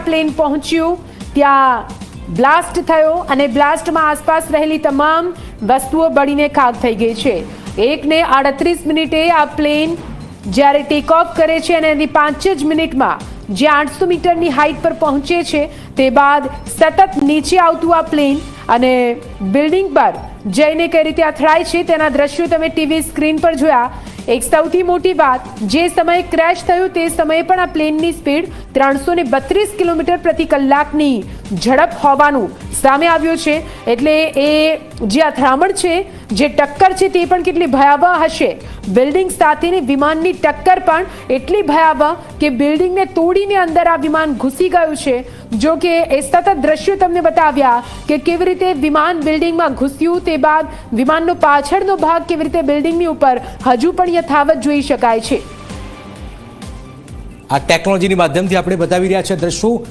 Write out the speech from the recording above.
Plane પહોંચ્યું ત્યાં blast થયો અને બ્લાસ્ટમાં આસપાસ રહેલી તમામ વસ્તુઓ બળીને ખાખ થઈ ગઈ છે। 1:38 આ પ્લેન જ્યારે ટેક ઓફ કરે છે અને એની 5 જ મિનિટમાં જે 800 મીટરની હાઈટ પર પહોંચે છે તે બાદ સતત નીચે આવતું આ પ્લેન અને બિલ્ડિંગ પર જઈને કઈ રીતે અથડાય છે તેના દ્રશ્યો તમે ટીવી સ્ક્રીન પર જોયા। એક સૌથી મોટી વાત, જે સમયે ક્રેશ થયું તે સમયે પણ આ પ્લેનની સ્પીડ 332 કિલોમીટર પ્રતિ કલાકની ઝડપ હોવાનું સામે આવ્યું છે। એટલે એ જે અથડામણ છે, જે ટક્કર છે તે પણ કેટલી ભયાવહ હશે। બિલ્ડિંગ સાથેની વિમાનની ટક્કર પણ એટલી ભયાવહ કે બિલ્ડિંગને તોડીને અંદર આ વિમાન ઘૂસી ગયું છે। જો કે એ સતત દ્રશ્યો તમને બતાવ્યા કે કેવી રીતે વિમાન બિલ્ડિંગમાં ઘૂસ્યું, તે બાદ વિમાનનો પાછળનો ભાગ કેવી રીતે બિલ્ડિંગની ઉપર હજુ પણ યથાવત જોઈ શકાય છે। આ ટેકનોલોજીની માધ્યમથી આપણે બતાવી રહ્યા છે દ્રશ્યો।